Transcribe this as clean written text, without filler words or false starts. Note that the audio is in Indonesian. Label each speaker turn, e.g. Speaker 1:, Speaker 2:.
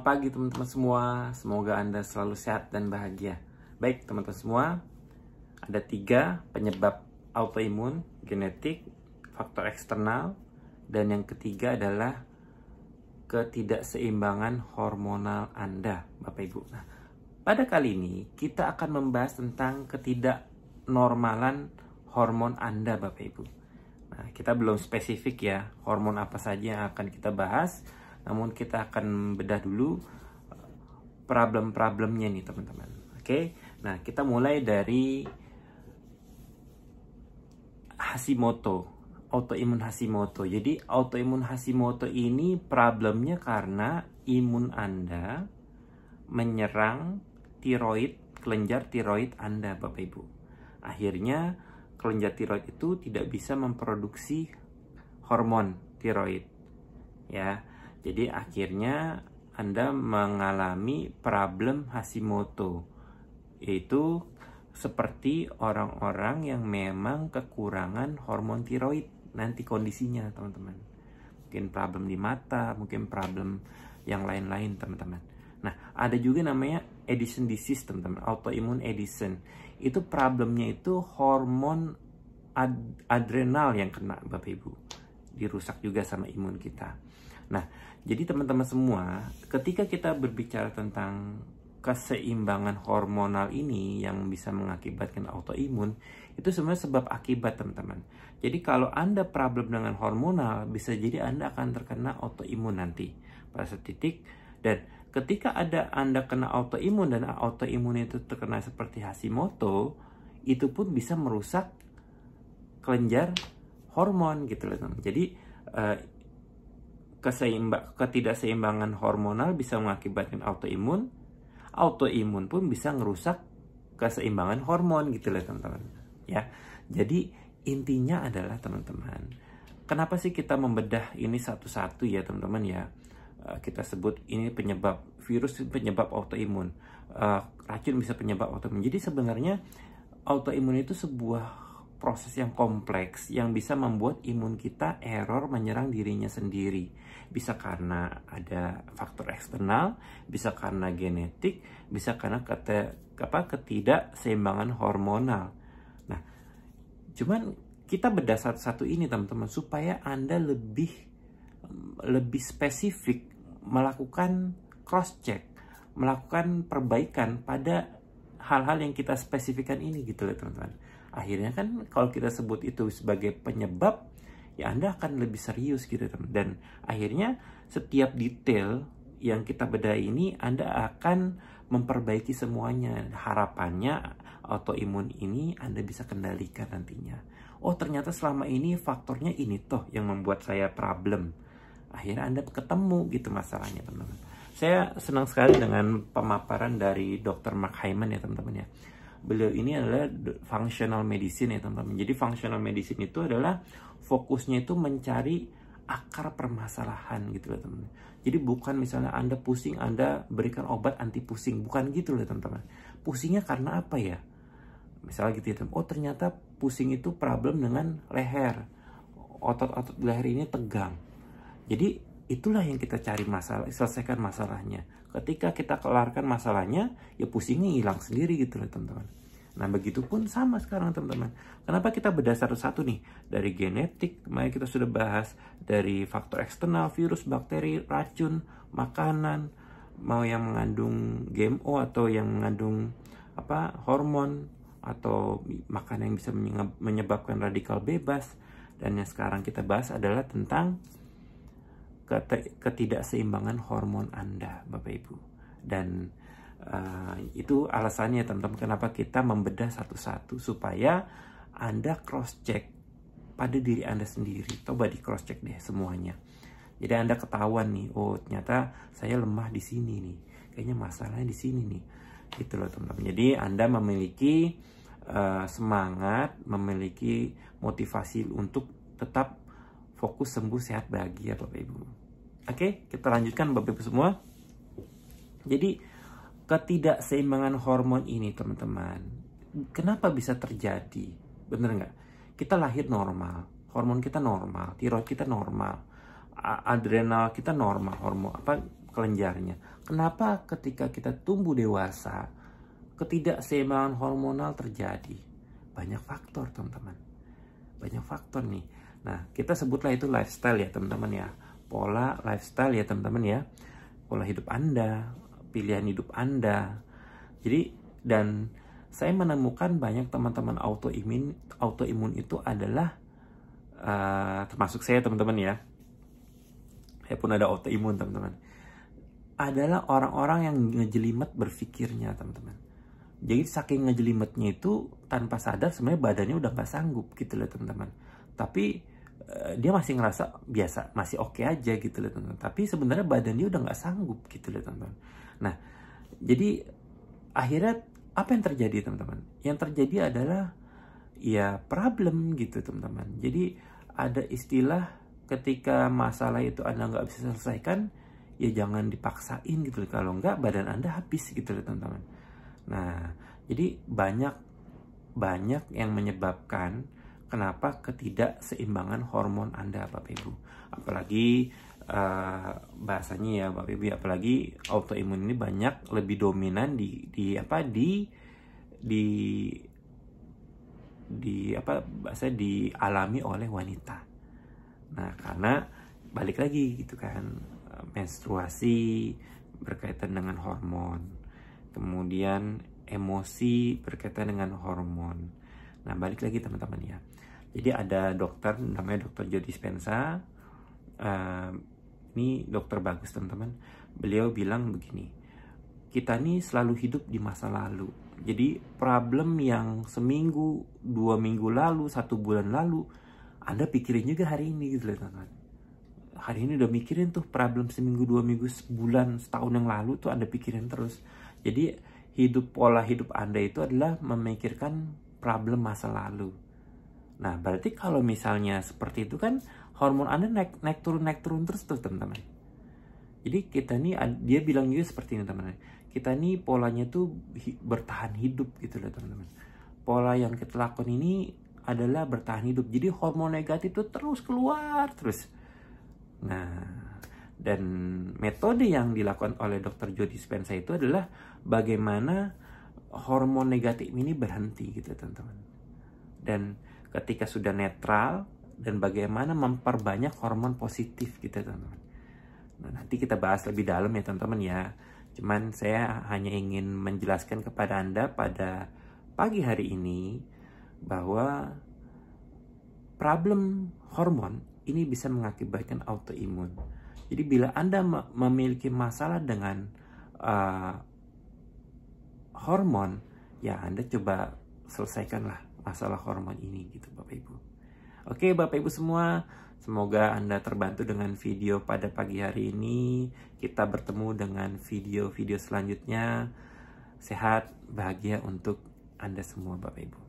Speaker 1: Selamat pagi teman-teman semua, semoga Anda selalu sehat dan bahagia. Baik teman-teman semua, ada 3 penyebab autoimun, genetik, faktor eksternal, dan yang ketiga adalah ketidakseimbangan hormonal Anda, Bapak Ibu. Nah, pada kali ini kita akan membahas tentang ketidaknormalan hormon Anda, Bapak Ibu. Nah, kita belum spesifik ya, hormon apa saja yang akan kita bahas. Namun kita akan bedah dulu problem-problemnya nih teman-teman. Oke, nah kita mulai dari Hashimoto, autoimun Hashimoto. Jadi autoimun Hashimoto ini problemnya karena imun Anda menyerang tiroid, kelenjar tiroid Anda, Bapak Ibu. Akhirnya kelenjar tiroid itu tidak bisa memproduksi hormon tiroid, ya. Jadi akhirnya Anda mengalami problem Hashimoto, yaitu seperti orang-orang yang memang kekurangan hormon tiroid nanti kondisinya teman-teman. Mungkin problem di mata, mungkin problem yang lain-lain teman-teman. Nah, ada juga namanya Addison disease teman-teman, autoimmune Addison. Itu problemnya itu hormon adrenal yang kena, Bapak Ibu. Dirusak juga sama imun kita. Nah, jadi teman-teman semua, ketika kita berbicara tentang keseimbangan hormonal ini yang bisa mengakibatkan autoimun, itu sebenarnya sebab akibat teman-teman. Jadi kalau Anda problem dengan hormonal, bisa jadi Anda akan terkena autoimun nanti pada satu titik. Dan ketika Anda kena autoimun dan autoimun itu terkena seperti Hashimoto, itu pun bisa merusak kelenjar hormon gitu loh teman. Jadi ketidakseimbangan hormonal bisa mengakibatkan autoimun. Autoimun pun bisa ngerusak keseimbangan hormon gitu loh teman-teman. Ya, jadi intinya adalah teman-teman, kenapa sih kita membedah ini satu-satu ya teman-teman ya? Kita sebut ini penyebab virus, penyebab autoimun, racun bisa penyebab autoimun. Jadi sebenarnya autoimun itu sebuah proses yang kompleks yang bisa membuat imun kita error menyerang dirinya sendiri. Bisa karena ada faktor eksternal, bisa karena genetik, bisa karena ketidakseimbangan hormonal. Nah, cuman kita bedah satu-satu ini teman-teman supaya Anda lebih spesifik melakukan cross check, melakukan perbaikan pada hal-hal yang kita spesifikkan ini gitu loh teman-teman. Akhirnya kan kalau kita sebut itu sebagai penyebab, ya Anda akan lebih serius gitu teman. Dan akhirnya setiap detail yang kita bedah ini Anda akan memperbaiki semuanya. Harapannya autoimun ini Anda bisa kendalikan nantinya. Oh ternyata selama ini faktornya ini toh yang membuat saya problem. Akhirnya Anda ketemu gitu masalahnya teman-teman. Saya senang sekali dengan pemaparan dari Dr. Mark Hyman ya teman-teman ya. Beliau ini adalah functional medicine ya teman-teman. Jadi functional medicine itu adalah fokusnya itu mencari akar permasalahan gitu loh teman-teman. Jadi bukan misalnya Anda pusing, Anda berikan obat anti pusing. Bukan gitu loh teman-teman. Pusingnya karena apa ya? Misalnya gitu ya teman. Oh ternyata pusing itu problem dengan leher. Otot-otot leher ini tegang. Jadi itulah yang kita cari masalah, selesaikan masalahnya. Ketika kita kelarkan masalahnya, ya pusingnya hilang sendiri gitu loh teman-teman. Nah begitu pun sama sekarang teman-teman. Kenapa kita bedah satu-satu nih? Dari genetik, kemarin kita sudah bahas. Dari faktor eksternal, virus, bakteri, racun, makanan, mau yang mengandung GMO atau yang mengandung hormon, atau makanan yang bisa menyebabkan radikal bebas. Dan yang sekarang kita bahas adalah tentang ketidakseimbangan hormon Anda, Bapak Ibu. Dan itu alasannya teman-teman kenapa kita membedah satu-satu supaya Anda cross check pada diri Anda sendiri. Coba di cross check deh semuanya. Jadi Anda ketahuan nih, oh ternyata saya lemah di sini nih. Kayaknya masalahnya di sini nih. Gitu loh teman-teman. Jadi Anda memiliki semangat, memiliki motivasi untuk tetap fokus sembuh sehat bahagia Bapak Ibu. Oke, kita lanjutkan Bapak Ibu semua. Jadi ketidakseimbangan hormon ini teman-teman, kenapa bisa terjadi? Bener nggak? Kita lahir normal, hormon kita normal, tiroid kita normal, adrenal kita normal, hormon kelenjarnya. Kenapa ketika kita tumbuh dewasa, ketidakseimbangan hormonal terjadi? Banyak faktor, teman-teman. Banyak faktor nih. Nah, kita sebutlah itu lifestyle ya, teman-teman ya. Pola lifestyle ya, teman-teman ya. Pola hidup Anda, pilihan hidup Anda. Jadi, dan saya menemukan banyak teman-teman autoimun itu adalah termasuk saya, teman-teman ya. Saya pun ada autoimun, teman-teman. Adalah orang-orang yang ngejelimet berpikirnya, teman-teman. Jadi saking ngejelimetnya itu tanpa sadar sebenarnya badannya udah nggak sanggup gitu loh, teman-teman. Tapi dia masih ngerasa biasa, masih oke aja gitu loh, teman-teman. Tapi sebenarnya badan dia udah nggak sanggup gitu loh, teman-teman. Nah, jadi akhirnya apa yang terjadi, teman-teman? Yang terjadi adalah ya problem gitu, teman-teman. Jadi ada istilah ketika masalah itu Anda nggak bisa selesaikan, ya jangan dipaksain gitu loh. Kalau nggak badan Anda habis gitu loh, teman-teman. Nah, jadi banyak yang menyebabkan kenapa ketidakseimbangan hormon Anda, Bapak Ibu. Apalagi bahasanya ya, Bapak Ibu, apalagi autoimun ini banyak lebih dominan dialami oleh wanita. Nah, karena balik lagi gitu kan, menstruasi berkaitan dengan hormon, kemudian emosi berkaitan dengan hormon. Nah, balik lagi, teman-teman ya. Jadi ada dokter namanya Dr. Joe Dispenza. Ini dokter bagus, teman-teman. Beliau bilang begini, kita nih selalu hidup di masa lalu. Jadi problem yang seminggu, 2 minggu lalu, 1 bulan lalu, Anda pikirin juga hari ini gitu loh, teman-teman. Hari ini udah mikirin tuh problem seminggu, 2 minggu, sebulan, setahun yang lalu tuh Anda pikirin terus. Jadi pola hidup Anda itu adalah memikirkan problem masa lalu. Nah, berarti kalau misalnya seperti itu kan hormon Anda naik turun terus tuh, teman-teman. Jadi kita nih, dia bilang juga seperti ini, teman-teman. Kita nih polanya tuh bertahan hidup gitu loh, teman-teman. Pola yang kita lakukan ini adalah bertahan hidup. Jadi hormon negatif itu terus keluar terus. Nah, dan metode yang dilakukan oleh Dr. Joe Dispenza itu adalah bagaimana hormon negatif ini berhenti gitu, teman-teman. Dan ketika sudah netral, dan bagaimana memperbanyak hormon positif gitu, teman-teman. Nah, nanti kita bahas lebih dalam ya, teman-teman ya. Cuman saya hanya ingin menjelaskan kepada Anda pada pagi hari ini bahwa problem hormon ini bisa mengakibatkan autoimun. Jadi bila Anda memiliki masalah dengan hormon, ya Anda coba selesaikanlah masalah hormon ini gitu, Bapak Ibu. Oke, Bapak Ibu semua, semoga Anda terbantu dengan video pada pagi hari ini. Kita bertemu dengan video-video selanjutnya. Sehat, bahagia untuk Anda semua, Bapak Ibu.